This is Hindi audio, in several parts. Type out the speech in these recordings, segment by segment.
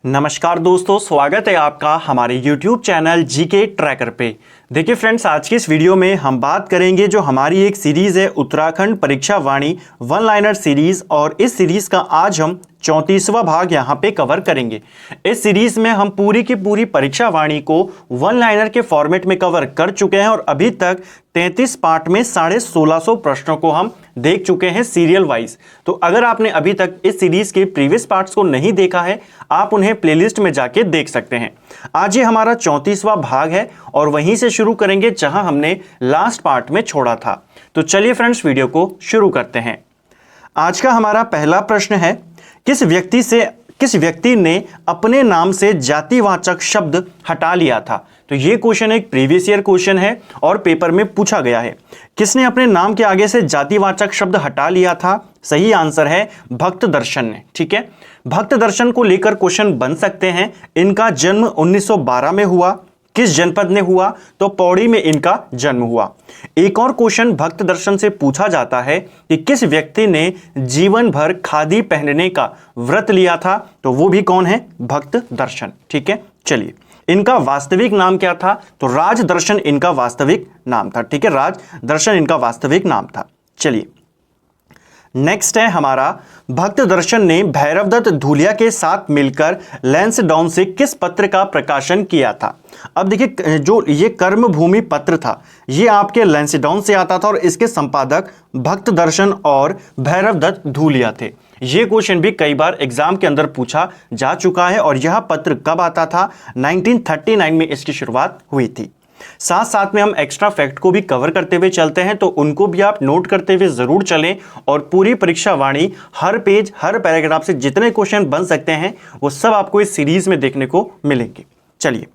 नमस्कार दोस्तों, स्वागत है आपका हमारे YouTube चैनल जीके ट्रैकर पे। देखिए फ्रेंड्स, आज की इस वीडियो में हम बात करेंगे जो हमारी एक सीरीज़ है उत्तराखंड परीक्षा वाणी वन लाइनर सीरीज़, और इस सीरीज़ का आज हम 34वां भाग यहाँ पे कवर करेंगे। इस सीरीज़ में हम पूरी की पूरी परीक्षा वाणी को वन लाइनर के फॉर्मेट में कवर कर चुके हैं और अभी तक 33 पार्ट में 1650 प्रश्नों को हम देख चुके हैं सीरियल वाइज। तो अगर आपने अभी तक इस सीरीज़ के प्रीवियस पार्ट्स को नहीं देखा है, आप उन्हें प्लेलिस्ट में जाके देख सकते हैं। आज ये हमारा 34वां भाग है और वहीं से शुरू करेंगे जहां हमने लास्ट पार्ट में छोड़ा था। तो चलिए फ्रेंड्स, वीडियो को शुरू करते हैं। आज का हमारा पहला प्रश्न है, किस व्यक्ति ने अपने नाम से जातिवाचक शब्द हटा लिया था। तो ये क्वेश्चन एक प्रीवियस ईयर क्वेश्चन है और पेपर में पूछा गया है। किसने अपने नाम के आगे से जातिवाचक शब्द हटा लिया था? सही आंसर है भक्त दर्शन ने। ठीक है, भक्त दर्शन को लेकर क्वेश्चन बन सकते हैं। इनका जन्म 1912 में हुआ। किस जनपद में हुआ? तो पौड़ी में इनका जन्म हुआ। एक और क्वेश्चन भक्त दर्शन से पूछा जाता है कि किस व्यक्ति ने जीवन भर खादी पहनने का व्रत लिया था। तो वो भी कौन है? भक्त दर्शन। ठीक है, चलिए, इनका वास्तविक नाम क्या था? तो राज दर्शन इनका वास्तविक नाम था। ठीक है, राज दर्शन इनका वास्तविक नाम था। चलिए, नेक्स्ट है हमारा, भक्त दर्शन ने भैरवदत्त धूलिया के साथ मिलकर लैंसडाउन से किस पत्र का प्रकाशन किया था? अब देखिए, जो ये कर्मभूमि पत्र था ये आपके लैंसडाउन से आता था और इसके संपादक भक्त दर्शन और भैरवदत्त धूलिया थे। ये क्वेश्चन भी कई बार एग्जाम के अंदर पूछा जा चुका है और यह पत्र कब आता था? 1939 में इसकी शुरुआत हुई थी। साथ साथ में हम एक्स्ट्रा फैक्ट को भी कवर करते हुए चलते हैं, तो उनको भी आप नोट करते हुए जरूर चलें और पूरी परीक्षा वाणी हर पेज हर पैराग्राफ से जितने क्वेश्चन बन सकते हैं वो सब आपको इस सीरीज में देखने को मिलेंगे। चलिए,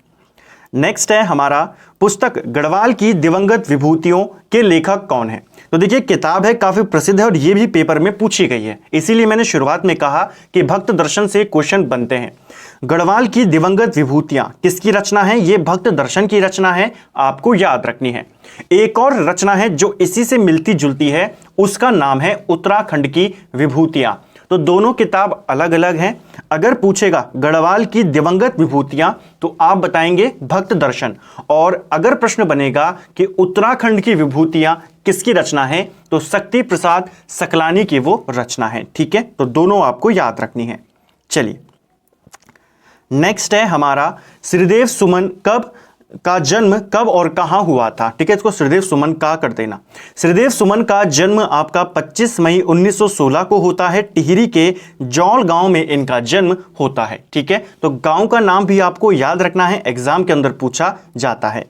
नेक्स्ट है हमारा, पुस्तक गढ़वाल की दिवंगत विभूतियों के लेखक कौन है? तो देखिए, किताब है, काफी प्रसिद्ध है और ये भी पेपर में पूछी गई है, इसीलिए मैंने शुरुआत में कहा कि भक्त दर्शन से क्वेश्चन बनते हैं। गढ़वाल की दिवंगत विभूतियां किसकी रचना है? ये भक्त दर्शन की रचना है, आपको याद रखनी है। एक और रचना है जो इसी से मिलती जुलती है, उसका नाम है उत्तराखंड की विभूतियां। तो दोनों किताब अलग अलग हैं। अगर पूछेगा गढ़वाल की दिवंगत विभूतियां तो आप बताएंगे भक्त दर्शन, और अगर प्रश्न बनेगा कि उत्तराखंड की विभूतियां किसकी रचना है तो शक्ति प्रसाद सकलानी की वो रचना है। ठीक है, तो दोनों आपको याद रखनी है। चलिए, नेक्स्ट है हमारा, श्रीदेव सुमन का जन्म कब और कहां हुआ था? ठीक है, इसको श्रीदेव सुमन का कर देना। श्रीदेव सुमन का जन्म आपका 25 मई 1916 को होता है। टिहरी के जौल गांव में इनका जन्म होता है। ठीक है, तो गांव का नाम भी आपको याद रखना है, एग्जाम के अंदर पूछा जाता है।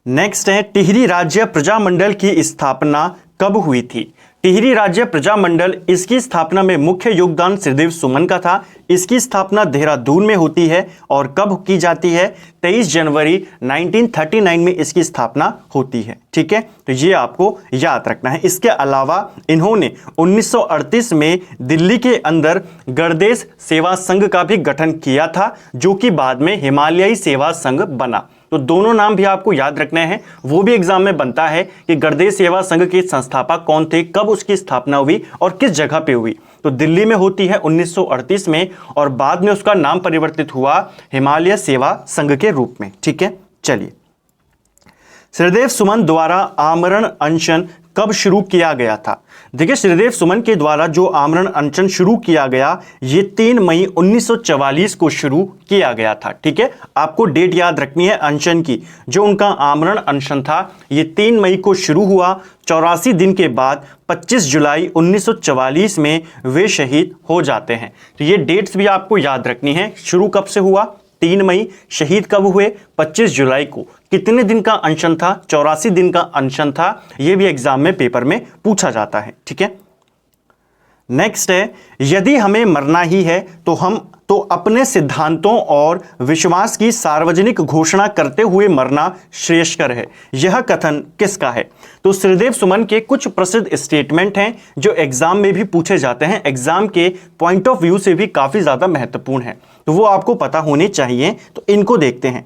नेक्स्ट है, टिहरी राज्य प्रजामंडल की स्थापना कब हुई थी? टिहरी राज्य प्रजामंडल, इसकी स्थापना में मुख्य योगदान श्रीदेव सुमन का था। इसकी स्थापना देहरादून में होती है और कब की जाती है? 23 जनवरी 1939 में इसकी स्थापना होती है। ठीक है, तो ये आपको याद रखना है। इसके अलावा इन्होंने 1938 में दिल्ली के अंदर गणदेश सेवा संघ का भी गठन किया था, जो कि बाद में हिमालयी सेवा संघ बना। तो दोनों नाम भी आपको याद रखने हैं, वो भी एग्जाम में बनता है कि गणदेश सेवा संघ के संस्थापक कौन थे, कब उसकी स्थापना हुई और किस जगह पे हुई। तो दिल्ली में होती है 1938 में और बाद में उसका नाम परिवर्तित हुआ हिमालय सेवा संघ के रूप में। ठीक है, चलिए, श्रीदेव सुमन द्वारा आमरण अनशन कब शुरू किया गया था? देखिए, श्रीदेव सुमन के द्वारा जो आमरण अनशन शुरू किया गया ये 3 मई 1944 को शुरू किया गया था। ठीक है, आपको डेट याद रखनी है अनशन की। जो उनका आमरण अनशन था ये 3 मई को शुरू हुआ। 84 दिन के बाद 25 जुलाई 1944 में वे शहीद हो जाते हैं। तो ये डेट्स भी आपको याद रखनी है, शुरू कब से हुआ 3 मई, शहीद कब हुए 25 जुलाई को, कितने दिन का अनशन था 84 दिन का अनशन था। यह भी एग्जाम में पेपर में पूछा जाता है। ठीक है, नेक्स्ट है, यदि हमें मरना ही है तो अपने सिद्धांतों और विश्वास की सार्वजनिक घोषणा करते हुए मरना श्रेयस्कर है। यह कथन किसका है? तो श्रीदेव सुमन के कुछ प्रसिद्ध स्टेटमेंट हैं जो एग्जाम में भी पूछे जाते हैं, एग्जाम के पॉइंट ऑफ व्यू से भी काफी ज्यादा महत्वपूर्ण है, तो वो आपको पता होने चाहिए। तो इनको देखते हैं।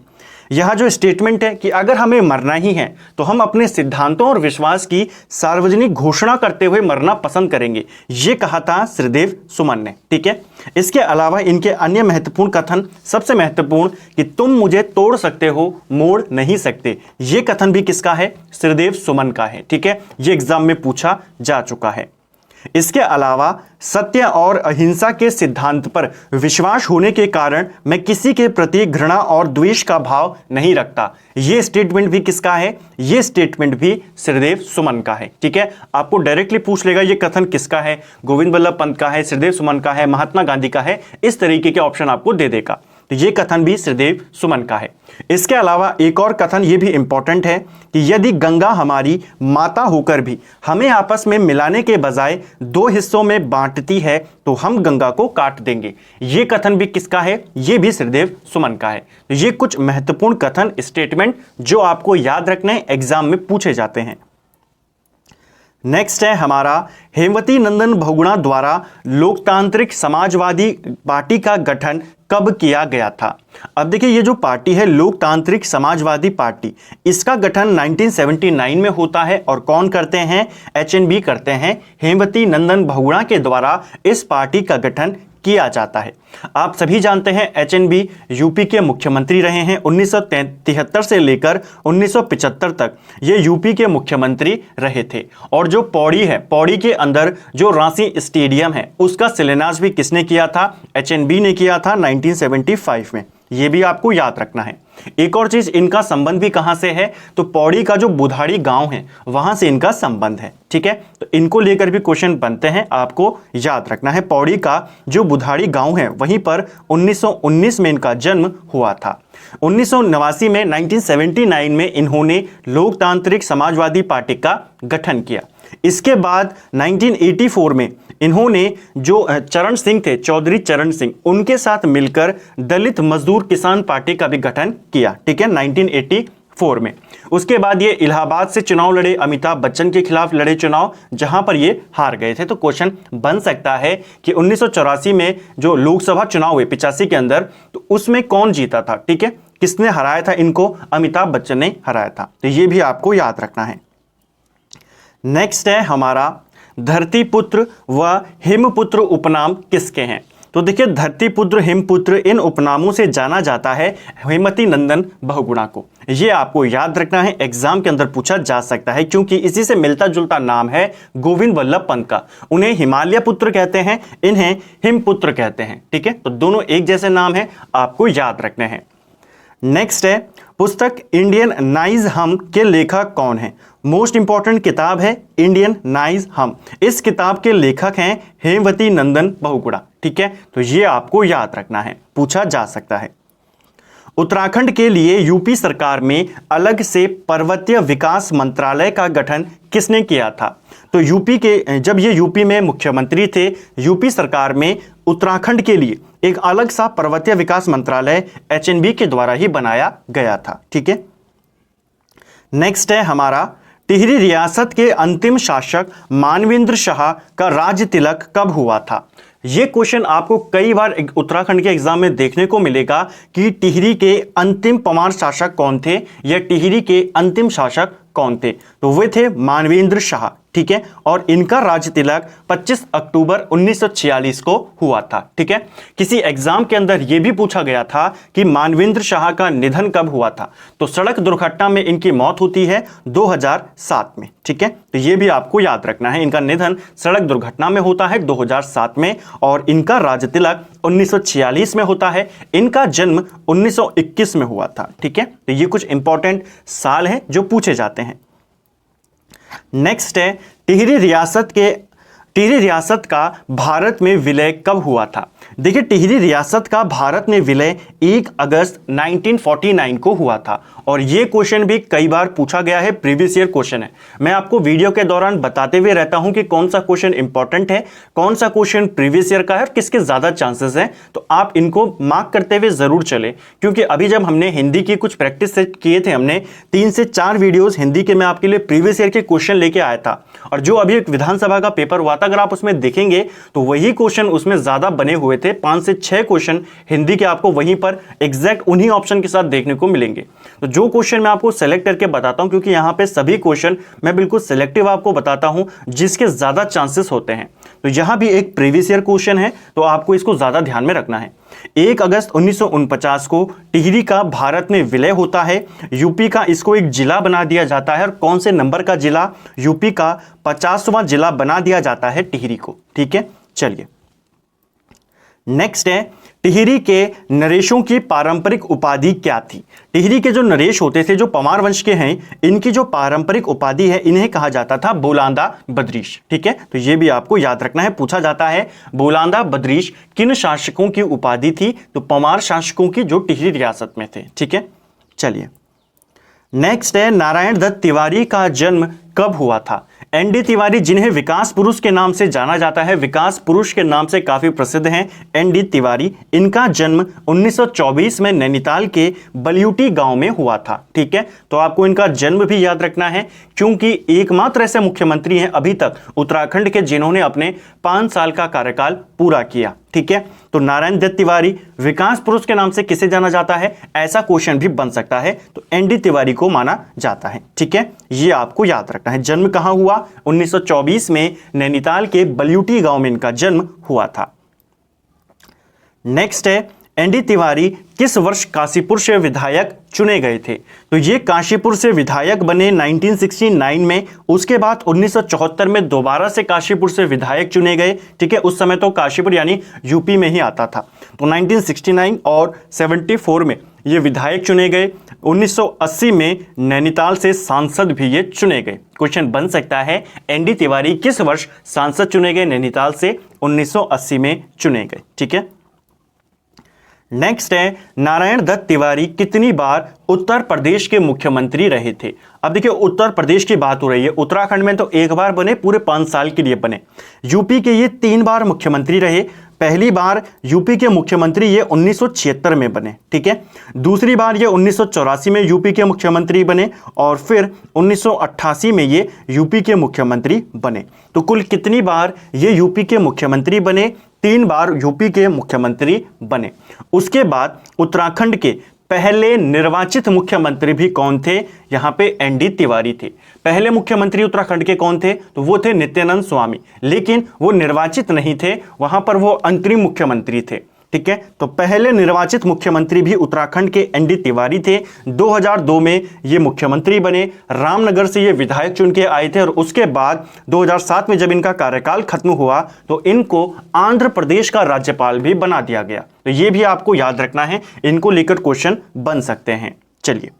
यह जो स्टेटमेंट है कि अगर हमें मरना ही है तो हम अपने सिद्धांतों और विश्वास की सार्वजनिक घोषणा करते हुए मरना पसंद करेंगे, ये कहा था श्रीदेव सुमन ने। ठीक है, इसके अलावा इनके अन्य महत्वपूर्ण कथन, सबसे महत्वपूर्ण कि तुम मुझे तोड़ सकते हो, मोड़ नहीं सकते, ये कथन भी किसका है? श्रीदेव सुमन का है। ठीक है, ये एग्जाम में पूछा जा चुका है। इसके अलावा सत्य और अहिंसा के सिद्धांत पर विश्वास होने के कारण मैं किसी के प्रति घृणा और द्वेष का भाव नहीं रखता, यह स्टेटमेंट भी किसका है? यह स्टेटमेंट भी श्रीदेव सुमन का है। ठीक है, आपको डायरेक्टली पूछ लेगा ये कथन किसका है? गोविंद वल्लभ पंत का है, श्रीदेव सुमन का है, महात्मा गांधी का है, इस तरीके के ऑप्शन आपको दे देगा। तो ये कथन भी श्रीदेव सुमन का है। इसके अलावा एक और कथन ये भी इंपॉर्टेंट है कि यदि गंगा हमारी माता होकर भी हमें आपस में मिलाने के बजाय दो हिस्सों में बांटती है तो हम गंगा को काट देंगे, ये कथन भी किसका है? ये भी श्रीदेव सुमन का है। तो ये कुछ महत्वपूर्ण कथन, स्टेटमेंट जो आपको याद रखने एग्जाम में पूछे जाते हैं। नेक्स्ट है हमारा हेमवती नंदन बहुगुणा द्वारा लोकतांत्रिक समाजवादी पार्टी का गठन कब किया गया था? अब देखिए, ये जो पार्टी है लोकतांत्रिक समाजवादी पार्टी, इसका गठन 1979 में होता है और कौन करते हैं? एचएनबी करते हैं। हेमवती नंदन बहुगुणा के द्वारा इस पार्टी का गठन किया जाता है। आप सभी जानते हैं एचएनबी यूपी के मुख्यमंत्री रहे हैं 1973 से लेकर 1975 तक ये यूपी के मुख्यमंत्री रहे थे। और जो पौड़ी है, पौड़ी के अंदर जो रांची स्टेडियम है उसका शिलान्यास भी किसने किया था? एचएनबी ने किया था 1975 में। ये भी आपको याद रखना है। एक और चीज, इनका संबंध भी कहां से है? तो पौड़ी का जो बुधाड़ी गांव है वहां से इनका संबंध है। ठीक है, तो इनको लेकर भी क्वेश्चन बनते हैं, आपको याद रखना है। पौड़ी का जो बुधाड़ी गांव है वहीं पर 1919 में इनका जन्म हुआ था। 1989 में 1979 में इन्होंने लोकतांत्रिक समाजवादी पार्टी का गठन किया। इसके बाद 1984 में इन्होंने जो चरण सिंह थे, चौधरी चरण सिंह, उनके साथ मिलकर दलित मजदूर किसान पार्टी का भी गठन किया। ठीक है, 1984 में। उसके बाद ये इलाहाबाद से चुनाव लड़े, अमिताभ बच्चन के खिलाफ लड़े चुनाव, जहां पर ये हार गए थे। तो क्वेश्चन बन सकता है कि 1984 में जो लोकसभा चुनाव हुए 85 के अंदर, तो उसमें कौन जीता था? ठीक है, किसने हराया था इनको? अमिताभ बच्चन ने हराया था। तो ये भी आपको याद रखना है। नेक्स्ट है हमारा धरतीपुत्र व हिमपुत्र उपनाम किसके हैं? तो देखिए, धरतीपुत्र, हिमपुत्र, इन उपनामों से जाना जाता है हेमवती नंदन बहुगुणा को। ये आपको याद रखना है, एग्जाम के अंदर पूछा जा सकता है क्योंकि इसी से मिलता जुलता नाम है गोविंद वल्लभ पंत का। उन्हें हिमालय पुत्र कहते हैं, इन्हें हिमपुत्र कहते हैं। ठीक है, तो दोनों एक जैसे नाम है, आपको याद रखने हैं। नेक्स्ट है पुस्तक इंडियन नाइज हम के लेखक कौन है? मोस्ट इंपॉर्टेंट किताब है इंडियन नाइज हम। इस किताब के लेखक हैं हेमवती नंदन बहुगुणा। ठीक है, तो ये आपको याद रखना है, पूछा जा सकता है। उत्तराखंड के लिए यूपी सरकार में अलग से पर्वतीय विकास मंत्रालय का गठन किसने किया था? तो यूपी के, जब ये यूपी में मुख्यमंत्री थे, यूपी सरकार में उत्तराखंड के लिए एक अलग सा पर्वतीय विकास मंत्रालय एचएनबी के द्वारा ही बनाया गया था। ठीक है, नेक्स्ट है हमारा टिहरी रियासत के अंतिम शासक मानवेंद्र शाह का राज तिलक कब हुआ था? यह क्वेश्चन आपको कई बार उत्तराखंड के एग्जाम में देखने को मिलेगा कि टिहरी के अंतिम परमार शासक कौन थे या टिहरी के अंतिम शासक कौन थे? तो वे थे मानवेंद्र शाह। ठीक है, और इनका राज तिलक 25 अक्टूबर 1946 को हुआ था। ठीक है, किसी एग्जाम के अंदर यह भी पूछा गया था कि मानवेंद्र शाह का निधन कब हुआ था? तो सड़क दुर्घटना में इनकी मौत होती है 2007 में। ठीक है, तो यह भी आपको याद रखना है, इनका निधन सड़क दुर्घटना में होता है 2007 में और इनका राज तिलक 1946 में होता है। इनका जन्म 1921 में हुआ था। ठीक है, तो ये कुछ इंपॉर्टेंट साल हैं जो पूछे जाते हैं। नेक्स्ट है टिहरी रियासत का भारत में विलय कब हुआ था? देखिए, टिहरी रियासत का भारत में विलय 1 अगस्त 1949 को हुआ था और यह क्वेश्चन भी कई बार पूछा गया है, प्रीवियस ईयर क्वेश्चन है। मैं आपको वीडियो के दौरान बताते हुए रहता हूं कि कौन सा क्वेश्चन इंपॉर्टेंट है, कौन सा क्वेश्चन प्रीवियस ईयर का है और किसके ज्यादा चांसेस हैं। तो आप इनको मार्क करते हुए जरूर चले, क्योंकि अभी जब हमने हिंदी की कुछ प्रैक्टिस सेट किए थे, हमने 3 से 4 वीडियोज हिंदी के मैं आपके लिए प्रीवियस ईयर के क्वेश्चन लेके आया था। और जो अभी एक विधानसभा का पेपर हुआ था बात अगर आप उसमें देखेंगे तो वही क्वेश्चन उसमें ज्यादा बने हुए थे, 5 से 6 क्वेश्चन हिंदी के आपको वहीं पर एग्जैक्ट उन्हीं ऑप्शन के साथ देखने को मिलेंगे। तो जो क्वेश्चन मैं आपको सेलेक्ट करके बताता हूं, क्योंकि यहां पे सभी क्वेश्चन मैं बिल्कुल सिलेक्टिव आपको बताता हूं जिसके ज्यादा चांसेस होते हैं। तो यहां भी एक प्रीवियस ईयर क्वेश्चन है, तो आपको इसको ज्यादा ध्यान में रखना है। 1 अगस्त 1949 को टिहरी का भारत में विलय होता है। यूपी का इसको एक जिला बना दिया जाता है, और कौन से नंबर का जिला? यूपी का 50वां जिला बना दिया जाता है टिहरी को। ठीक है, चलिए नेक्स्ट है, टिहरी के नरेशों की पारंपरिक उपाधि क्या थी? टिहरी के जो नरेश होते थे, जो पवार वंश के हैं, इनकी जो पारंपरिक उपाधि है, इन्हें कहा जाता था बोलांदा बद्रीश। ठीक है, तो ये भी आपको याद रखना है, पूछा जाता है बोलांदा बद्रीश किन शासकों की उपाधि थी? तो पवार शासकों की, जो टिहरी रियासत में थे। ठीक है, चलिए नेक्स्ट है, नारायण दत्त तिवारी का जन्म कब हुआ था? एनडी तिवारी, जिन्हें विकास पुरुष के नाम से जाना जाता है, विकास पुरुष के नाम से काफी प्रसिद्ध हैं एनडी तिवारी, इनका जन्म 1924 में नैनीताल के बलियूटी गांव में हुआ था। ठीक है, तो आपको इनका जन्म भी याद रखना है, क्योंकि एकमात्र ऐसे मुख्यमंत्री हैं अभी तक उत्तराखंड के जिन्होंने अपने 5 साल का कार्यकाल पूरा किया। ठीक है, तो नारायण दत्त तिवारी विकास पुरुष के नाम से किसे जाना जाता है? ऐसा क्वेश्चन भी बन सकता है, तो एनडी तिवारी को माना जाता है। ठीक है, ये आपको याद रखना है। जन्म कहां हुआ? 1924 में नैनीताल के बलियूटी गांव में इनका जन्म हुआ था। नेक्स्ट है, एनडी तिवारी किस वर्ष काशीपुर से विधायक चुने गए थे? तो ये काशीपुर से विधायक बने 1969 में, उसके बाद 1974 में दोबारा से काशीपुर से विधायक चुने गए। ठीक है, उस समय तो काशीपुर यानी यूपी में ही आता था। तो 1969 और 74 में ये विधायक चुने गए। 1980 में नैनीताल से सांसद भी ये चुने गए। क्वेश्चन बन सकता है, एनडी तिवारी किस वर्ष सांसद चुने गए नैनीताल से? 1980 में चुने गए। ठीक है, नेक्स्ट है, नारायण दत्त तिवारी कितनी बार उत्तर प्रदेश के मुख्यमंत्री रहे थे? अब देखिए, उत्तर प्रदेश की बात हो रही है, उत्तराखंड में तो एक बार बने, पूरे 5 साल के लिए बने। यूपी के ये 3 बार मुख्यमंत्री रहे। पहली बार यूपी के मुख्यमंत्री ये 1976 में बने। ठीक है, दूसरी बार ये 1984 में यूपी के मुख्यमंत्री बने, और फिर 1988 में ये यूपी के मुख्यमंत्री बने। तो कुल कितनी बार ये यूपी के मुख्यमंत्री बने? 3 बार यूपी के मुख्यमंत्री बने। उसके बाद उत्तराखंड के पहले निर्वाचित मुख्यमंत्री भी कौन थे? यहां पे एनडी तिवारी थे। पहले मुख्यमंत्री उत्तराखंड के कौन थे? तो वो थे नित्यानंद स्वामी, लेकिन वो निर्वाचित नहीं थे, वहां पर वो अंतरिम मुख्यमंत्री थे। ठीक है, तो पहले निर्वाचित मुख्यमंत्री भी उत्तराखंड के एनडी तिवारी थे। 2002 में ये मुख्यमंत्री बने, रामनगर से ये विधायक चुन के आए थे, और उसके बाद 2007 में जब इनका कार्यकाल खत्म हुआ तो इनको आंध्र प्रदेश का राज्यपाल भी बना दिया गया। तो ये भी आपको याद रखना है, इनको लेकर क्वेश्चन बन सकते हैं। चलिए,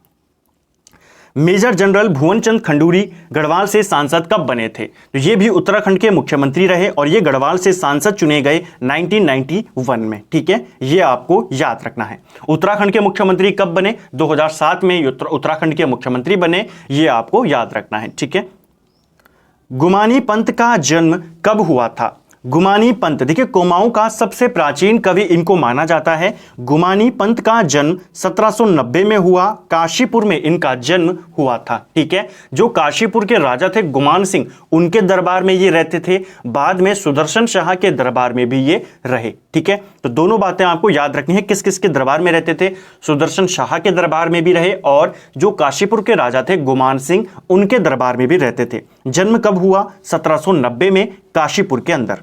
मेजर जनरल भुवन चंद खंडूरी गढ़वाल से सांसद कब बने थे? तो ये भी उत्तराखंड के मुख्यमंत्री रहे, और ये गढ़वाल से सांसद चुने गए 1991 में। ठीक है, ये आपको याद रखना है। उत्तराखंड के मुख्यमंत्री कब बने? 2007 में उत्तराखंड के मुख्यमंत्री बने, ये आपको याद रखना है। ठीक है, गुमानी पंत का जन्म कब हुआ था? गुमानी पंत, देखिए कुमाऊं का सबसे प्राचीन कवि इनको माना जाता है। गुमानी पंत का जन्म 1790 में हुआ, काशीपुर में इनका जन्म हुआ था। ठीक है, जो काशीपुर के राजा थे गुमान सिंह, उनके दरबार में ये रहते थे। बाद में सुदर्शन शाह के दरबार में भी ये रहे। ठीक है, तो दोनों बातें आपको याद रखनी है, किस किस के दरबार में रहते थे? सुदर्शन शाह के दरबार में भी रहे, और जो काशीपुर के राजा थे गुमान सिंह, उनके दरबार में भी रहते थे। जन्म कब हुआ? 1790 में, काशीपुर के अंदर।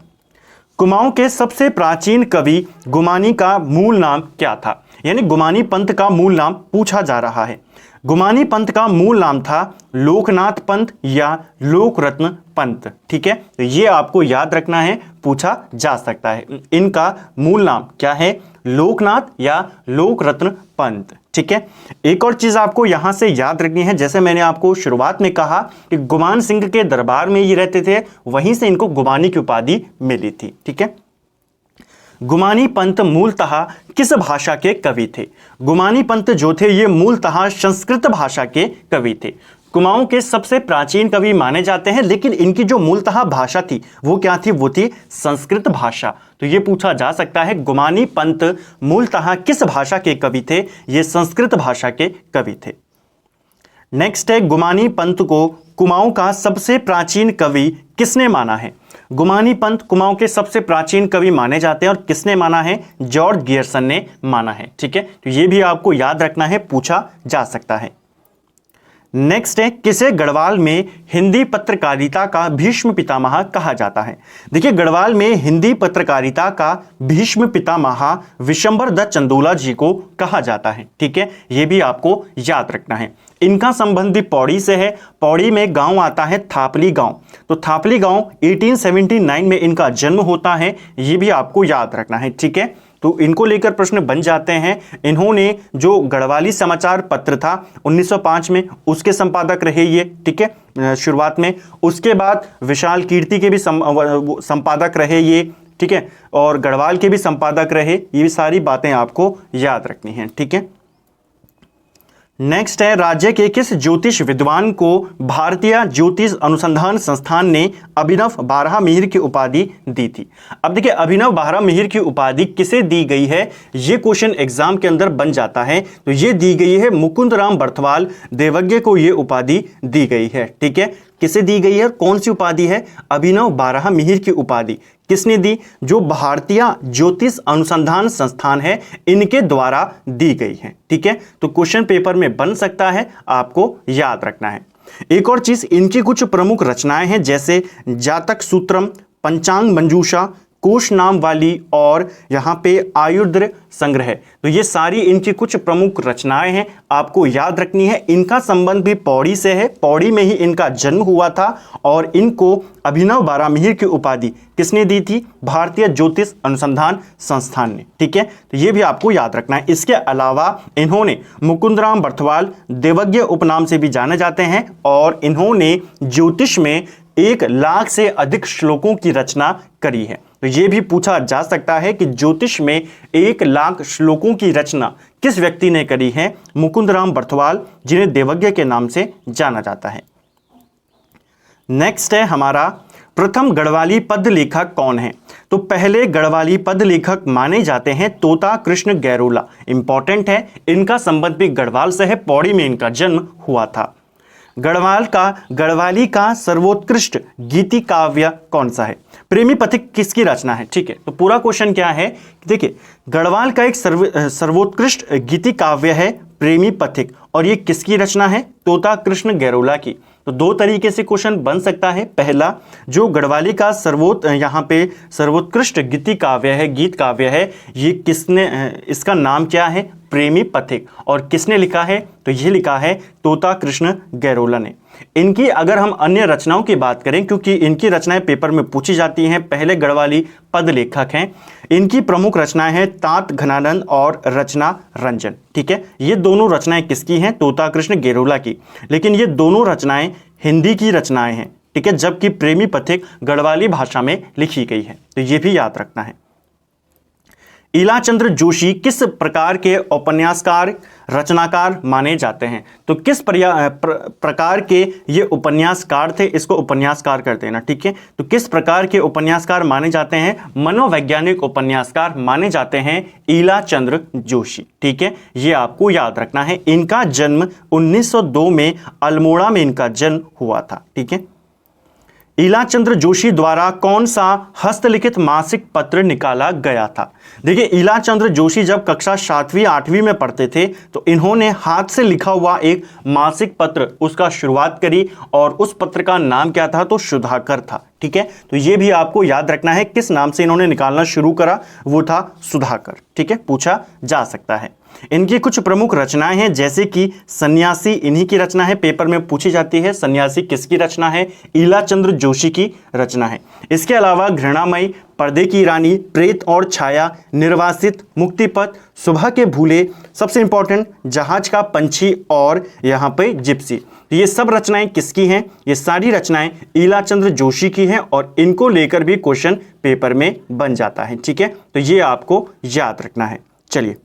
कुमाऊं के सबसे प्राचीन कवि गुमानी का मूल नाम क्या था? यानी गुमानी पंत का मूल नाम पूछा जा रहा है। गुमानी पंत का मूल नाम था लोकनाथ पंत या लोकरत्न पंत। ठीक है, तो ये आपको याद रखना है, पूछा जा सकता है। इनका मूल नाम क्या है? लोकनाथ या लोकरत्न पंत। ठीक है, एक और चीज आपको यहां से याद रखनी है, जैसे मैंने आपको शुरुआत में कहा कि गुमान सिंह के दरबार में ये रहते थे, वहीं से इनको गुमानी की उपाधि मिली थी। ठीक है, गुमानी पंत मूलतः किस भाषा के कवि थे? गुमानी पंत जो थे ये मूलतः संस्कृत भाषा के कवि थे। कुमाऊं के सबसे प्राचीन कवि माने जाते हैं, लेकिन इनकी जो मूलतः भाषा थी वो क्या थी? वो थी संस्कृत भाषा। तो ये पूछा जा सकता है, गुमानी पंत मूलतः किस भाषा के कवि थे? ये संस्कृत भाषा के कवि थे। नेक्स्ट है, गुमानी पंत को कुमाऊं का सबसे प्राचीन कवि किसने माना है? गुमानी पंथ कुमाऊं के सबसे प्राचीन कवि माने जाते हैं और किसने माना है? जॉर्ज गियर्सन ने माना है। ठीक है, तो ये भी आपको याद रखना है, पूछा जा सकता है। नेक्स्ट है, किसे गढ़वाल में हिंदी पत्रकारिता का भीष्म पितामह कहा जाता है? देखिए, गढ़वाल में हिंदी पत्रकारिता का भीष्म पितामह विशंबर दत्त चंदोला जी को कहा जाता है। ठीक है, यह भी आपको याद रखना है। इनका संबंध भी पौड़ी से है। पौड़ी में गांव आता है थापली गांव, तो थापली गांव 1879 में इनका जन्म होता है, यह भी आपको याद रखना है। ठीक है, तो इनको लेकर प्रश्न बन जाते हैं। इन्होंने जो गढ़वाली समाचार पत्र था 1905 में, उसके संपादक रहे ये। ठीक है, शुरुआत में। उसके बाद विशाल कीर्ति के भी संपादक रहे ये। ठीक है, और गढ़वाल के भी संपादक रहे। ये सारी बातें आपको याद रखनी है। ठीक है, नेक्स्ट है, राज्य के किस ज्योतिष विद्वान को भारतीय ज्योतिष अनुसंधान संस्थान ने अभिनव 12 मिहिर की उपाधि दी थी? अब देखिए, अभिनव 12 मिहिर की उपाधि किसे दी गई है, ये क्वेश्चन एग्जाम के अंदर बन जाता है। तो ये दी गई है मुकुंद राम बर्थवाल देवज्ञ को ये उपाधि दी गई है। ठीक है, किसे दी गई है, कौन सी उपाधि है? अभिनव 12 मिहिर की उपाधि किसने दी? जो भारतीय ज्योतिष अनुसंधान संस्थान है, इनके द्वारा दी गई है। ठीक है, तो क्वेश्चन पेपर में बन सकता है, आपको याद रखना है। एक और चीज, इनकी कुछ प्रमुख रचनाएं हैं, जैसे जातक सूत्रम, पंचांग मंजूषा, कोश नाम वाली और यहाँ पे आयुर्द्र संग्रह। तो ये सारी इनकी कुछ प्रमुख रचनाएं हैं, आपको याद रखनी है। इनका संबंध भी पौड़ी से है, पौड़ी में ही इनका जन्म हुआ था और इनको अभिनव 12 मिहिर की उपाधि किसने दी थी? भारतीय ज्योतिष अनुसंधान संस्थान ने। ठीक है, तो ये भी आपको याद रखना है। इसके अलावा इन्होंने मुकुंदराम बर्थवाल देवज्ञ उपनाम से भी जाने जाते हैं और इन्होंने ज्योतिष में 1 लाख से अधिक श्लोकों की रचना करी है। तो यह भी पूछा जा सकता है कि ज्योतिष में 1 लाख श्लोकों की रचना किस व्यक्ति ने करी है? मुकुंदराम बर्थवाल, जिन्हें देवज्ञ के नाम से जाना जाता है। नेक्स्ट है हमारा, प्रथम गढ़वाली पद लेखक कौन है? तो पहले गढ़वाली पद लेखक माने जाते हैं तोता कृष्ण गैरोला। इंपॉर्टेंट है, इनका संबंध भी गढ़वाल से है, पौड़ी में इनका जन्म हुआ था। गढ़वाली का सर्वोत्कृष्ट गीति काव्य कौन सा है? प्रेमी पथिक किसकी रचना है? ठीक है, तो पूरा क्वेश्चन क्या है, देखिए, गढ़वाल का एक सर्वोत्कृष्ट गीति काव्य है प्रेमी पथिक, और ये किसकी रचना है? तोता कृष्ण गैरोला की। तो 2 तरीके से क्वेश्चन बन सकता है। पहला, जो गढ़वाली का यहाँ पे सर्वोत्कृष्ट गीति काव्य है, गीत काव्य है, ये किसने, इसका नाम क्या है? प्रेमी पथिक। और किसने लिखा है? तो ये लिखा है तोता कृष्ण गैरोला ने। इनकी अगर हम अन्य रचनाओं की बात करें, क्योंकि इनकी रचनाएं पेपर में पूछी जाती हैं, पहले गढ़वाली पद लेखक हैं। इनकी प्रमुख रचनाएं हैं तात घनानंद और रचना रंजन। ठीक है, ये दोनों रचनाएं किसकी हैं? तोता कृष्ण गैरोला की। लेकिन ये दोनों रचनाएं हिंदी की रचनाएं हैं। ठीक है, जबकि प्रेमी पथिक गढ़वाली भाषा में लिखी गई है। तो ये भी याद रखना है। ईलाचंद्र जोशी किस प्रकार के उपन्यासकार रचनाकार माने जाते हैं? तो किस प्रकार के ये उपन्यासकार थे, इसको उपन्यासकार कर देना। ठीक है, तो किस प्रकार के उपन्यासकार माने जाते हैं? मनोवैज्ञानिक उपन्यासकार माने जाते हैं ईलाचंद्र जोशी। ठीक है, ये आपको याद रखना है। इनका जन्म 1902 में अल्मोड़ा में इनका जन्म हुआ था। ठीक है, ईलाचंद्र जोशी द्वारा कौन सा हस्तलिखित मासिक पत्र निकाला गया था? देखिए, ईलाचंद्र जोशी जब कक्षा 7वीं 8वीं में पढ़ते थे तो इन्होंने हाथ से लिखा हुआ एक मासिक पत्र उसका शुरुआत करी और उस पत्र का नाम क्या था? तो सुधाकर था। ठीक है, तो ये भी आपको याद रखना है, किस नाम से इन्होंने निकालना शुरू करा, वो था सुधाकर। ठीक है, पूछा जा सकता है। इनकी कुछ प्रमुख रचनाएं हैं, जैसे कि सन्यासी इन्हीं की रचना है, पेपर में पूछी जाती है। सन्यासी किसकी रचना है? ईलाचंद्र जोशी की रचना है। इसके अलावा घृणामयी, पर्दे की रानी, प्रेत और छाया, निर्वासित, मुक्तिपथ, सुबह के भूले, सबसे इंपॉर्टेंट जहाज का पंछी और यहाँ पे जिप्सी। तो ये सब रचनाएं किसकी हैं? ये सारी रचनाएं ईलाचंद्र जोशी की हैं और इनको लेकर भी क्वेश्चन पेपर में बन जाता है। ठीक है, तो ये आपको याद रखना है। चलिए,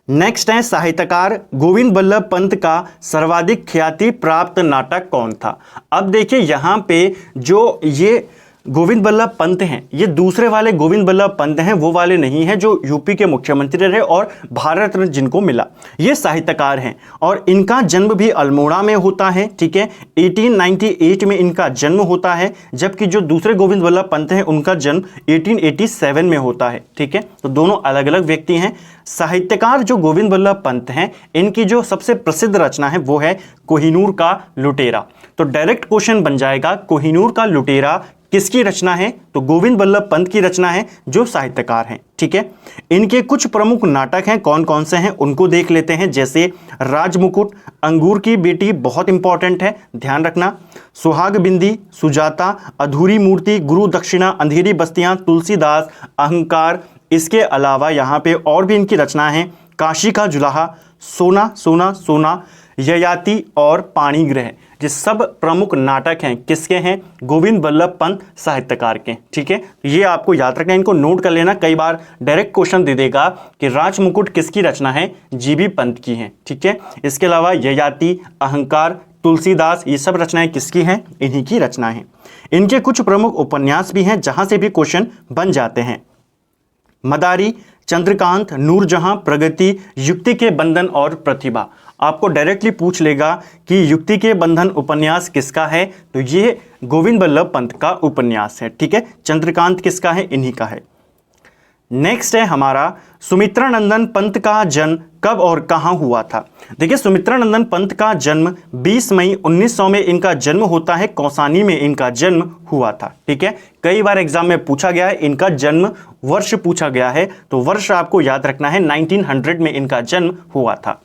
नेक्स्ट है, साहित्यकार गोविंद बल्लभ पंत का सर्वाधिक ख्याति प्राप्त नाटक कौन था? अब देखिए, यहाँ पे जो ये गोविंद बल्लभ पंत हैं, ये दूसरे वाले गोविंद बल्लभ पंत हैं, वो वाले नहीं हैं जो यूपी के मुख्यमंत्री रहे और भारत रत्न जिनको मिला। ये साहित्यकार हैं और इनका जन्म भी अल्मोड़ा में होता है, ठीक है। 1898 में इनका जन्म होता है, जबकि जो दूसरे गोविंद बल्लभ पंत हैं उनका जन्म 1887 में होता है, ठीक है। तो दोनों अलग अलग व्यक्ति हैं। साहित्यकार जो गोविंद बल्लभ पंत हैं, इनकी जो सबसे प्रसिद्ध रचना है वो है कोहिनूर का लुटेरा। तो डायरेक्ट क्वेश्चन बन जाएगा कोहिनूर का लुटेरा किसकी रचना है? तो गोविंद बल्लभ पंत की रचना है, जो साहित्यकार हैं, ठीक है। इनके कुछ प्रमुख नाटक हैं, कौन कौन से हैं उनको देख लेते हैं। जैसे राजमुकुट, अंगूर की बेटी बहुत इंपॉर्टेंट है, ध्यान रखना, सुहाग बिंदी, सुजाता, अधूरी मूर्ति, गुरु दक्षिणा, अंधेरी बस्तियां, तुलसीदास, अहंकार। इसके अलावा यहाँ पे और भी इनकी रचना है, काशी का जुलाहा, सोना सोना सोना, ययाति और पाणिग्रह। ये सब प्रमुख नाटक हैं, किसके हैं? गोविंद बल्लभ पंत साहित्यकार के, ठीक है। ये आपको याद रखना, इनको नोट कर लेना, कई बार डायरेक्ट क्वेश्चन दे देगा कि राजमुकुट किसकी रचना है? जीबी पंत की है, ठीक है। इसके अलावा ययाति, अहंकार, तुलसीदास, ये सब रचनाएं किसकी हैं? इन्हीं की रचना है। इनके कुछ प्रमुख उपन्यास भी हैं जहां से भी क्वेश्चन बन जाते हैं। मदारी, चंद्रकांत, नूरजहां, प्रगति, युक्ति के बंधन और प्रतिभा। आपको डायरेक्टली पूछ लेगा कि युक्ति के बंधन उपन्यास किसका है? तो ये गोविंद बल्लभ पंत का उपन्यास है, ठीक है। चंद्रकांत किसका है? इन्हीं का है। नेक्स्ट है हमारा सुमित्रानंदन पंत का जन्म कब और कहां हुआ था? देखिए, सुमित्रानंदन पंत का जन्म 20 मई 1900 में इनका जन्म होता है, कौसानी में इनका जन्म हुआ था, ठीक है। कई बार एग्जाम में पूछा गया है, इनका जन्म वर्ष पूछा गया है, तो वर्ष आपको याद रखना है, 1900 में इनका जन्म हुआ था।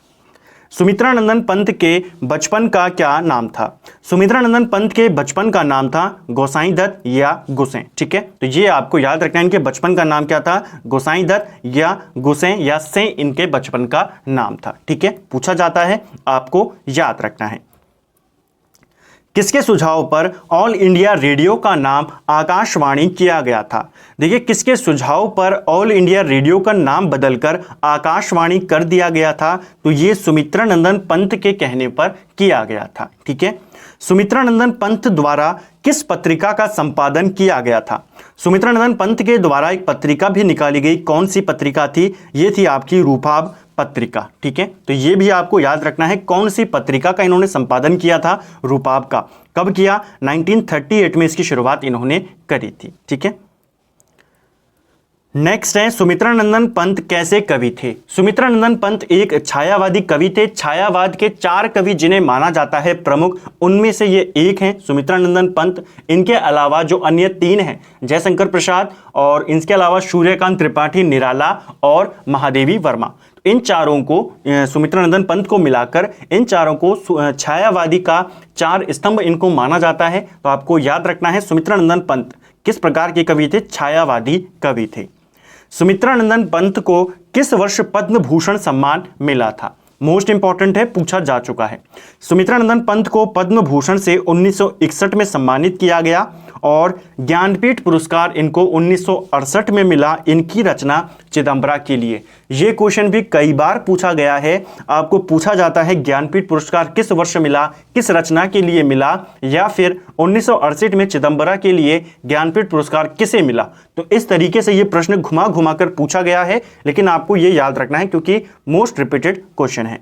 सुमित्रानंदन पंत के बचपन का क्या नाम था? सुमित्रानंदन पंत के बचपन का नाम था गोसाई दत्त या गुसें, ठीक है। तो ये आपको याद रखना है, इनके बचपन का नाम क्या था? गोसाई दत्त या गुसें या सें इनके बचपन का नाम था, ठीक है। पूछा जाता है, आपको याद रखना है। किसके सुझाव पर ऑल इंडिया रेडियो का नाम आकाशवाणी किया गया था? देखिए, किसके सुझाव पर ऑल इंडिया रेडियो का नाम बदलकर आकाशवाणी कर दिया गया था? तो ये सुमित्रानंदन पंत के कहने पर किया गया था, ठीक है। सुमित्रानंदन पंत द्वारा किस पत्रिका का संपादन किया गया था? सुमित्रानंदन पंत के द्वारा एक पत्रिका भी निकाली गई, कौन सी पत्रिका थी? ये थी आपकी रूपाब पत्रिका, ठीक है। तो ये भी आपको याद रखना है, कौन सी पत्रिका का इन्होंने संपादन किया था? रूपाब का। कब किया? 1938 में इसकी शुरुआत इन्होंने करी थी, ठीक है। नेक्स्ट है सुमित्रानंदन पंत कैसे कवि थे? सुमित्रानंदन पंत एक छायावादी कवि थे। छायावाद के 4 कवि जिन्हें माना जाता है प्रमुख, उनमें से ये एक हैं सुमित्रानंदन पंत। इनके अलावा जो अन्य 3 हैं, जयशंकर प्रसाद और इनके अलावा सूर्यकांत त्रिपाठी निराला और महादेवी वर्मा, इन चारों को, सुमित्रानंदन पंत को मिलाकर इन चारों को छायावादी का 4 स्तंभ इनको माना जाता है। तो आपको याद रखना है सुमित्रानंदन पंत किस प्रकार के कवि थे? छायावादी कवि थे। सुमित्रानंदन पंत को किस वर्ष पद्म भूषण सम्मान मिला था? मोस्ट इंपॉर्टेंट है, पूछा जा चुका है। सुमित्रानंदन पंत को पद्म भूषण से 1961 में सम्मानित किया गया और ज्ञानपीठ पुरस्कार इनको 1968 में मिला, इनकी रचना चिदंबरा के लिए। यह क्वेश्चन भी कई बार पूछा गया है, आपको पूछा जाता है ज्ञानपीठ पुरस्कार किस वर्ष मिला, किस रचना के लिए मिला, या फिर 1968 में चिदंबरा के लिए ज्ञानपीठ पुरस्कार किसे मिला। तो इस तरीके से यह प्रश्न घुमा घुमा कर पूछा गया है, लेकिन आपको यह याद रखना है क्योंकि मोस्ट रिपीटेड क्वेश्चन है।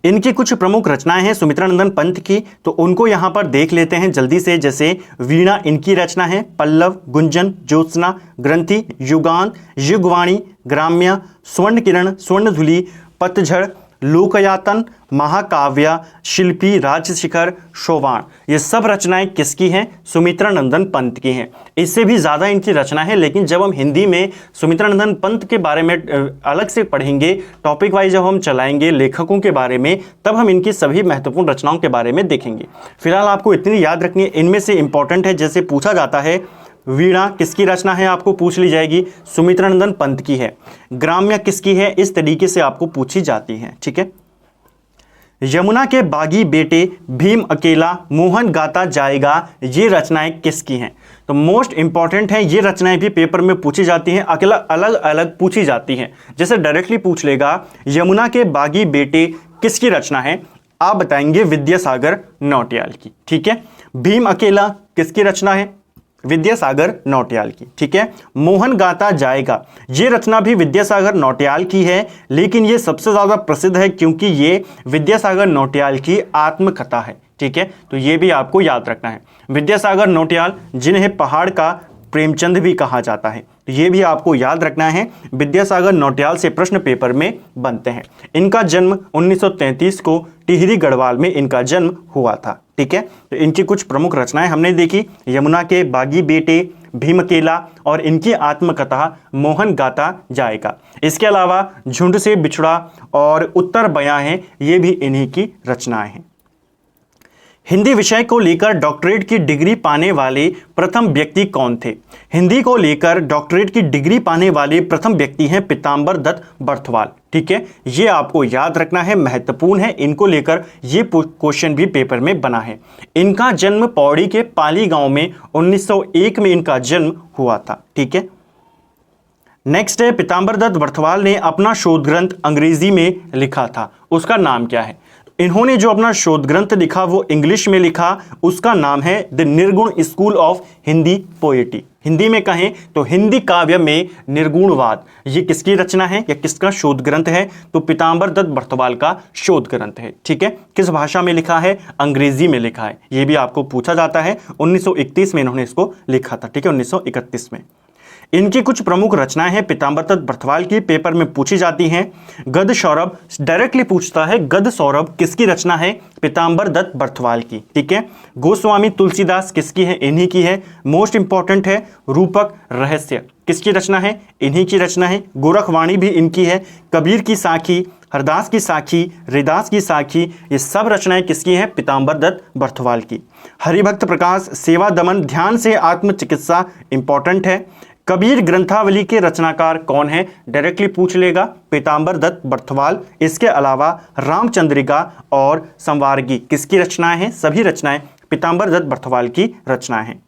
इनकी कुछ प्रमुख रचनाएं हैं सुमित्रानंदन पंत की, तो उनको यहां पर देख लेते हैं जल्दी से। जैसे वीणा इनकी रचना है, पल्लव, गुंजन, ज्योत्सना, ग्रंथि, युगांत, युगवाणी, ग्राम्य, स्वर्ण किरण, स्वर्णधुली, पतझड़, लोकयातन, महाकाव्य, शिल्पी, राजशिखर, शोवाण, ये सब रचनाएं किसकी हैं? सुमित्रानंदन पंत की हैं। इससे भी ज़्यादा इनकी रचना है, लेकिन जब हम हिंदी में सुमित्रानंदन पंत के बारे में अलग से पढ़ेंगे, टॉपिक वाइज जब हम चलाएंगे लेखकों के बारे में, तब हम इनकी सभी महत्वपूर्ण रचनाओं के बारे में देखेंगे। फिलहाल आपको इतनी याद रखनी है, इनमें से इंपॉर्टेंट है, जैसे पूछा जाता है वीणा किसकी रचना है, आपको पूछ ली जाएगी, सुमित्रानंदन पंत की है। ग्राम्य किसकी है, इस तरीके से आपको पूछी जाती है, ठीक है। यमुना के बागी बेटे, भीम अकेला, मोहन गाता जाएगा, ये रचनाएं किसकी हैं? तो मोस्ट इंपॉर्टेंट है, ये रचनाएं भी पेपर में पूछी जाती हैं, अकेला अलग अलग पूछी जाती हैं। जैसे डायरेक्टली पूछ लेगा यमुना के बागी बेटे किसकी रचना है, आप बताएंगे विद्यासागर नौटियाल की, ठीक है। भीम अकेला किसकी रचना है, विद्यासागर नौटियाल की। ठीक है, मोहन गाता जाएगा, ये रचना भी विद्यासागर नौटियाल की है, लेकिन ये सबसे ज्यादा प्रसिद्ध है क्योंकि ये विद्यासागर नौटियाल की आत्मकथा है। ठीक है, तो ये भी आपको याद रखना है। विद्यासागर नौटियाल जिन्हें पहाड़ का प्रेमचंद भी कहा जाता है, तो ये भी आपको याद रखना है। विद्यासागर नौटियाल से प्रश्न पेपर में बनते हैं। इनका जन्म 1933 को टिहरी गढ़वाल में इनका जन्म हुआ था। ठीक है, तो इनकी कुछ प्रमुख रचनाएं हमने देखी, यमुना के बागी बेटे, भीमकेला और इनकी आत्मकथा मोहन गाता जाएगा। इसके अलावा झुंड से बिछड़ा और उत्तर बयां हैं, ये भी इन्हीं की रचनाएं हैं। हिंदी विषय को लेकर डॉक्टरेट की डिग्री पाने वाले प्रथम व्यक्ति कौन थे? हिंदी को लेकर डॉक्टरेट की डिग्री पाने वाले प्रथम व्यक्ति हैं पीताम्बर दत्त बर्थवाल। ठीक है, ये आपको याद रखना है, महत्वपूर्ण है। इनको लेकर ये क्वेश्चन भी पेपर में बना है। इनका जन्म पौड़ी के पाली गांव में 1901 में इनका जन्म हुआ था। ठीक है, नेक्स्ट है, पीताम्बर दत्त बर्थवाल ने अपना शोध ग्रंथ अंग्रेजी में लिखा था, उसका नाम क्या है? इन्होंने जो अपना शोध ग्रंथ लिखा वो इंग्लिश में लिखा, उसका नाम है द निर्गुण स्कूल ऑफ हिंदी पोएटी। हिंदी में कहें तो हिंदी काव्य में निर्गुणवाद। ये किसकी रचना है या किसका शोध ग्रंथ है? तो पीताम्बर दत्त बर्थवाल का शोध ग्रंथ है। ठीक है, किस भाषा में लिखा है? अंग्रेजी में लिखा है। ये भी आपको पूछा जाता है। 1931 में इन्होंने इसको लिखा था। ठीक है, 1931 में। इनकी कुछ प्रमुख रचनाएं हैं पीताम्बर दत्त बर्थवाल की, पेपर में पूछी जाती हैं। गद सौरभ डायरेक्टली पूछता है, गद सौरभ किसकी रचना है? पीताम्बर दत्त बर्थवाल की। ठीक है, गोस्वामी तुलसीदास किसकी है? इन्हीं की है। मोस्ट इंपॉर्टेंट है, रूपक रहस्य किसकी रचना है? इन्हीं की रचना है। गोरखवाणी भी इनकी है। कबीर की साखी, हरदास की साखी, रैदास की साखी, ये सब रचनाएं किसकी हैं? पीताम्बर दत्त बर्थवाल की। हरिभक्त प्रकाश, सेवा दमन, ध्यान से आत्मचिकित्सा इंपॉर्टेंट है। कबीर ग्रंथावली के रचनाकार कौन है? डायरेक्टली पूछ लेगा, पीताम्बर दत्त बर्थवाल। इसके अलावा रामचंद्रिका और संवारगी किसकी रचनाएं हैं? सभी रचनाएं पीताम्बर दत्त बर्थवाल की रचनाएं हैं।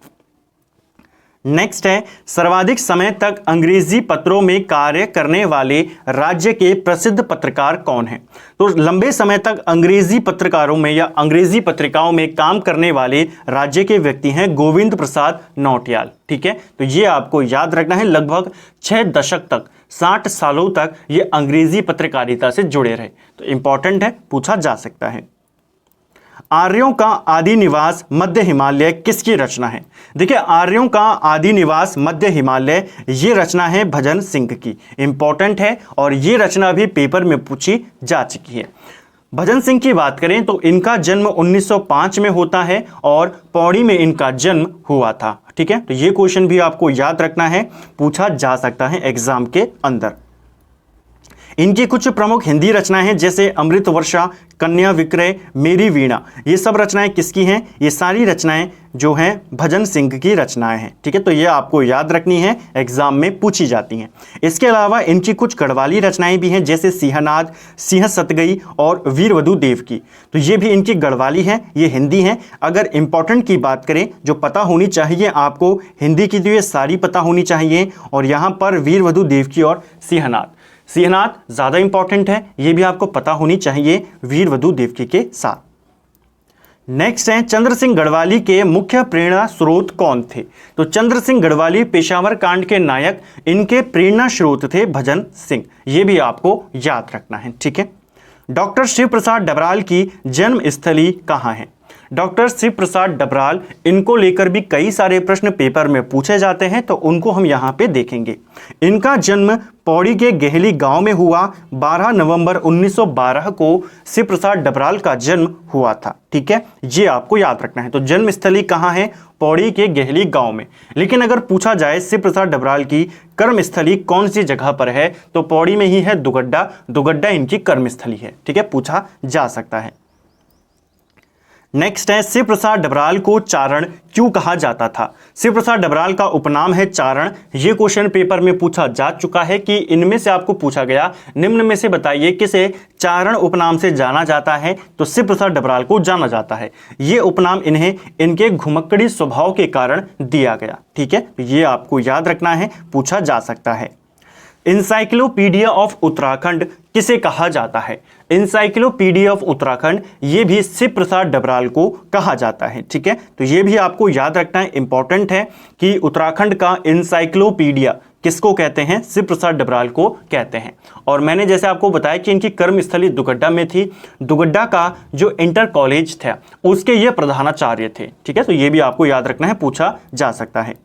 नेक्स्ट है, सर्वाधिक समय तक अंग्रेजी पत्रों में कार्य करने वाले राज्य के प्रसिद्ध पत्रकार कौन हैं? तो लंबे समय तक अंग्रेजी पत्रकारों में या अंग्रेजी पत्रिकाओं में काम करने वाले राज्य के व्यक्ति हैं गोविंद प्रसाद नौटियाल। ठीक है, तो ये आपको याद रखना है। लगभग 6 दशक तक, 60 सालों तक ये अंग्रेजी पत्रकारिता से जुड़े रहे, तो इंपॉर्टेंट है, पूछा जा सकता है। आर्यों का आदि निवास मध्य हिमालय किसकी रचना है? देखिए, आर्यों का आदि निवास मध्य हिमालय, ये रचना है भजन सिंह की। इंपॉर्टेंट है और ये रचना भी पेपर में पूछी जा चुकी है। भजन सिंह की बात करें तो इनका जन्म 1905 में होता है और पौड़ी में इनका जन्म हुआ था। ठीक है, तो ये क्वेश्चन भी आपको याद रखना है, पूछा जा सकता है एग्जाम के अंदर। इनकी कुछ प्रमुख हिंदी रचनाएं हैं, जैसे अमृत वर्षा, कन्या विक्रय, मेरी वीणा, ये सब रचनाएं किसकी हैं? ये सारी रचनाएं जो हैं भजन सिंह की रचनाएं हैं। ठीक है, तो ये आपको याद रखनी है, एग्जाम में पूछी जाती हैं। इसके अलावा इनकी कुछ गढ़वाली रचनाएं भी हैं, जैसे सिंहनाद, सिंह सतगई और वीरवधु देव की, तो ये भी इनकी गढ़वाली है, ये हिंदी है। अगर इंपॉर्टेंट की बात करें, जो पता होनी चाहिए आपको हिंदी की, तो ये सारी पता होनी चाहिए। और यहाँ पर वीरवधु देव की और सिंहनाद ज्यादा इंपॉर्टेंट है, ये भी आपको पता होनी चाहिए वीरवधु देवकी के साथ। नेक्स्ट है, चंद्र सिंह गढ़वाली के मुख्य प्रेरणा स्रोत कौन थे? तो चंद्र सिंह गढ़वाली पेशावर कांड के नायक, इनके प्रेरणा स्रोत थे भजन सिंह, ये भी आपको याद रखना है। ठीक है, डॉक्टर शिव प्रसाद डबराल की जन्म स्थली कहाँ है? डॉक्टर शिव प्रसाद डबराल, इनको लेकर भी कई सारे प्रश्न पेपर में पूछे जाते हैं, तो उनको हम यहाँ पे देखेंगे। इनका जन्म पौड़ी के गेहली गांव में हुआ। 12 नवंबर 1912 को शिव प्रसाद डबराल का जन्म हुआ था। ठीक है, ये आपको याद रखना है। तो जन्म स्थली कहाँ है? पौड़ी के गेहली गांव में। लेकिन अगर पूछा जाए शिव प्रसाद डबराल की कर्मस्थली कौन सी जगह पर है, तो पौड़ी में ही है दुगड्डा। दुगड्डा इनकी कर्मस्थली है। ठीक है, पूछा जा सकता है। नेक्स्ट है, शिव प्रसाद डबराल को चारण क्यों कहा जाता था? शिव प्रसाद डबराल का उपनाम है चारण। ये क्वेश्चन पेपर में पूछा जा चुका है कि इनमें से आपको पूछा गया, निम्न में से बताइए किसे चारण उपनाम से जाना जाता है? तो शिव प्रसाद डबराल को जाना जाता है। ये उपनाम इन्हें इनके घुमक्कड़ी स्वभाव के कारण दिया गया। ठीक है, ये आपको याद रखना है, पूछा जा सकता है। इंसाइक्लोपीडिया ऑफ उत्तराखंड किसे कहा जाता है? इंसाइक्लोपीडिया ऑफ उत्तराखंड ये भी शिव प्रसाद डबराल को कहा जाता है। ठीक है, तो ये भी आपको याद रखना है, इंपॉर्टेंट है कि उत्तराखंड का इंसाइक्लोपीडिया किसको कहते हैं? शिव प्रसाद डबराल को कहते हैं। और मैंने जैसे आपको बताया कि इनकी कर्मस्थली दुगड्डा में थी। दुगड्डा का जो इंटर कॉलेज था उसके ये प्रधानाचार्य थे। ठीक है, तो ये भी आपको याद रखना है, पूछा जा सकता है।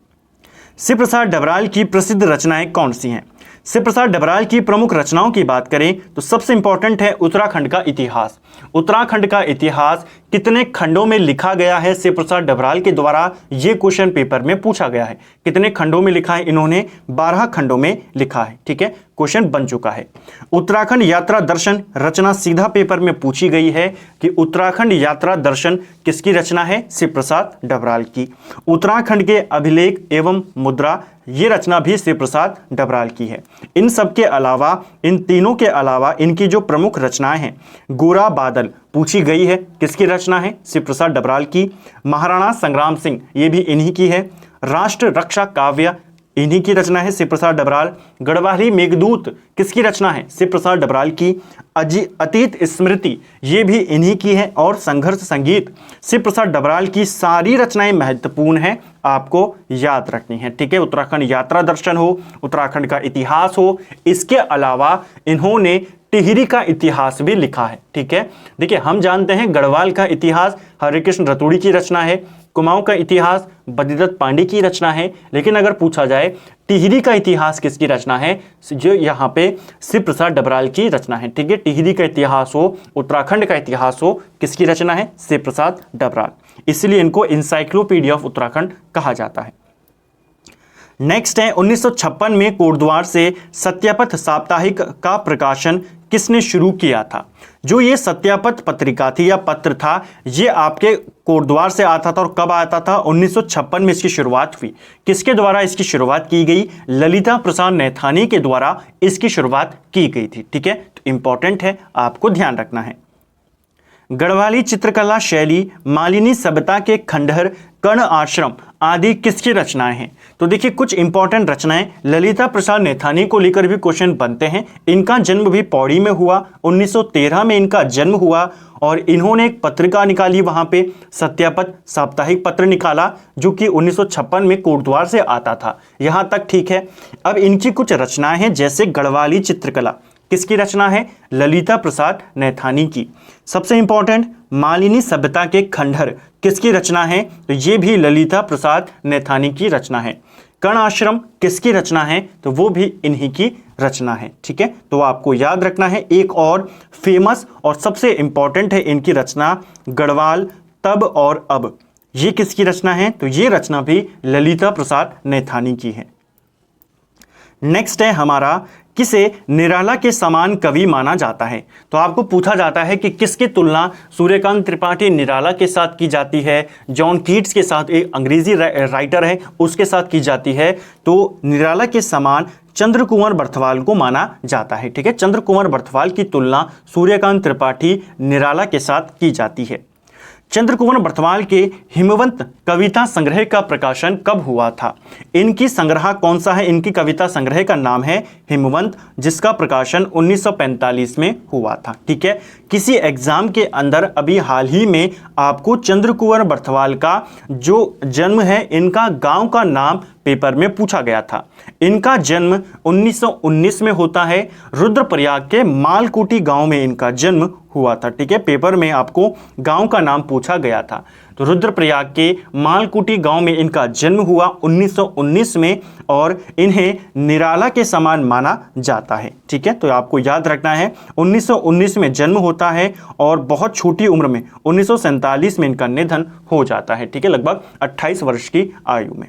शिव प्रसाद डबराल की प्रसिद्ध रचनाएं कौन सी हैं? शिव प्रसाद डबराल की प्रमुख रचनाओं की बात करें तो सबसे इंपॉर्टेंट है उत्तराखंड का इतिहास। उत्तराखंड का इतिहास कितने खंडों में लिखा गया है शिव प्रसाद डबराल के द्वारा? ये क्वेश्चन पेपर में पूछा गया है। कितने खंडों में लिखा है इन्होंने? 12 खंडों में लिखा है। ठीक है, क्वेश्चन बन चुका है। उत्तराखंड यात्रा दर्शन रचना सीधा पेपर में पूछी गई है कि उत्तराखंड यात्रा दर्शन किसकी रचना है? शिव प्रसाद डबराल की। उत्तराखंड के अभिलेख एवं मुद्रा ये रचना भी शिव प्रसाद डबराल की है। इन सब के अलावा, इन तीनों के अलावा इनकी जो प्रमुख रचनाएं हैं, गोरा बादल पूछी गई है, किसकी रचना है? शिव प्रसाद डबराल की। महाराणा संग्राम सिंह ये भी इन्हीं की है। राष्ट्र रक्षा काव्य इन्हीं की रचना है, शिव प्रसाद डबराल। गढ़वाली मेघदूत किसकी रचना है? शिव प्रसाद डबराल की। अतीत स्मृति ये भी इन्हीं की है। और संघर्ष संगीत शिव प्रसाद डबराल की सारी रचनाएं महत्वपूर्ण हैं, आपको याद रखनी है। ठीक है, उत्तराखंड यात्रा दर्शन हो, उत्तराखंड का इतिहास हो, इसके अलावा इन्होंने टिहरी का इतिहास भी लिखा है। ठीक है, देखिए हम जानते हैं गढ़वाल का इतिहास हरिकृष्ण रतूड़ी की रचना है, कुमाऊं का इतिहास बद्रीदत्त पांडे की रचना है, लेकिन अगर पूछा जाए टिहरी का इतिहास किसकी रचना है, जो यहाँ पे शिव प्रसाद डबराल की रचना है। ठीक है, टिहरी का इतिहास हो, उत्तराखंड का इतिहास हो, किसकी रचना है? शिव प्रसाद डबराल। इसलिए इनको इंसाइक्लोपीडिया ऑफ उत्तराखंड कहा जाता है। नेक्स्ट है 1956 में कोटद्वार से सत्यापथ साप्ताहिक का प्रकाशन किसने शुरू किया था? जो ये सत्यापथ पत्रिका थी या पत्र था, ये आपके कोटद्वार से आता था। और कब आता था? 1956 में इसकी शुरुआत हुई। किसके द्वारा इसकी शुरुआत की गई? ललिता प्रसाद नैथानी के द्वारा इसकी शुरुआत की गई थी। ठीक है, तो इंपॉर्टेंट है, आपको ध्यान रखना है। गढ़वाली चित्रकला शैली, मालिनी सभ्यता के खंडहर, कर्ण आश्रम आदि किसकी रचनाएं हैं? तो देखिए कुछ इंपॉर्टेंट रचनाएं ललिता प्रसाद नैथानी को लेकर भी क्वेश्चन बनते हैं। इनका जन्म भी पौड़ी में हुआ, 1913 में इनका जन्म हुआ। और इन्होंने एक पत्रिका निकाली, वहां पे सत्यापथ साप्ताहिक पत्र निकाला, जो कि 1956 में कोटद्वार से आता था। यहां तक ठीक है। अब इनकी कुछ रचनाएं हैं, जैसे गढ़वाली चित्रकला किसकी रचना है? ललिता प्रसाद नैथानी की। सबसे इंपॉर्टेंट मालिनी सभ्यता के खंडहर किसकी रचना है? तो ये भी ललिता प्रसाद नैथानी की रचना है। कर्ण आश्रम किसकी रचना है? तो वो भी इन्हीं की रचना है। ठीक है, तो आपको याद रखना है। एक और फेमस और सबसे इंपॉर्टेंट है इनकी रचना, गढ़वाल तब और अब। ये किसकी रचना है? तो ये रचना भी ललिता प्रसाद नैथानी की है। नेक्स्ट है हमारा, किसे निराला के समान कवि माना जाता है? तो आपको पूछा जाता है कि किसकी तुलना सूर्यकांत त्रिपाठी निराला के साथ की जाती है, जॉन कीट्स के साथ, एक अंग्रेजी राइटर है उसके साथ की जाती है। तो निराला के समान चंद्र कुंवर बर्थवाल को माना जाता है। ठीक है, चंद्र कुंवर बर्थवाल की तुलना सूर्यकांत त्रिपाठी निराला के साथ की जाती है। चंद्र कुंवर बर्थवाल के हिमवंत कविता संग्रह का प्रकाशन कब हुआ था? इनकी संग्रह कौन सा है? इनकी कविता संग्रह का नाम है हिमवंत, जिसका प्रकाशन 1945 में हुआ था। ठीक है, किसी एग्जाम के अंदर अभी हाल ही में आपको चंद्र कुंवर बर्थवाल का जो जन्म है, इनका गांव का नाम पेपर में पूछा गया था। इनका जन्म 1919 में होता है। रुद्रप्रयाग के मालकोटी गांव में इनका जन्म हुआ था। ठीक है, पेपर में आपको गांव का नाम पूछा गया था। तो रुद्रप्रयाग के मालकोटी गांव में इनका जन्म हुआ 1919 में, और इन्हें निराला के समान माना जाता है। ठीक है, तो आपको याद रखना है 1919 में जन्म होता है और बहुत छोटी उम्र में 1947 में इनका निधन हो जाता है। ठीक है, लगभग 28 वर्ष की आयु में।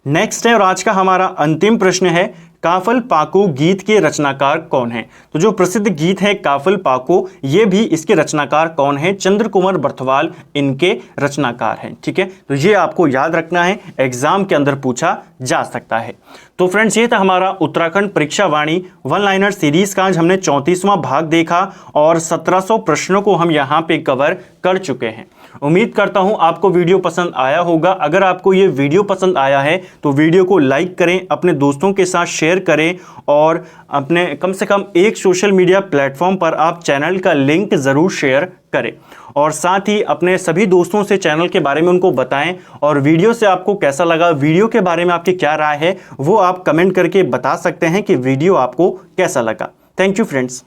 नेक्स्ट है और आज का हमारा अंतिम प्रश्न है, काफल पाको गीत के रचनाकार कौन है? तो जो प्रसिद्ध गीत है काफल पाको, ये भी इसके रचनाकार कौन है? चंद्र कुंवर बर्थवाल इनके रचनाकार हैं। ठीक है, तो ये आपको याद रखना है, एग्जाम के अंदर पूछा जा सकता है। तो फ्रेंड्स ये था हमारा उत्तराखंड परीक्षा वाणी वन लाइनर सीरीज का। आज हमने 34वां भाग देखा और 1700 प्रश्नों को हम यहाँ पे कवर कर चुके हैं। उम्मीद करता हूँ आपको वीडियो पसंद आया होगा। अगर आपको ये वीडियो पसंद आया है तो वीडियो को लाइक करें, अपने दोस्तों के साथ शेयर करें और अपने कम से कम एक सोशल मीडिया प्लेटफॉर्म पर आप चैनल का लिंक ज़रूर शेयर करें और साथ ही अपने सभी दोस्तों से चैनल के बारे में उनको बताएं। और वीडियो से आपको कैसा लगा, वीडियो के बारे में आपकी क्या राय है, वो आप कमेंट करके बता सकते हैं कि वीडियो आपको कैसा लगा। Thank you friends.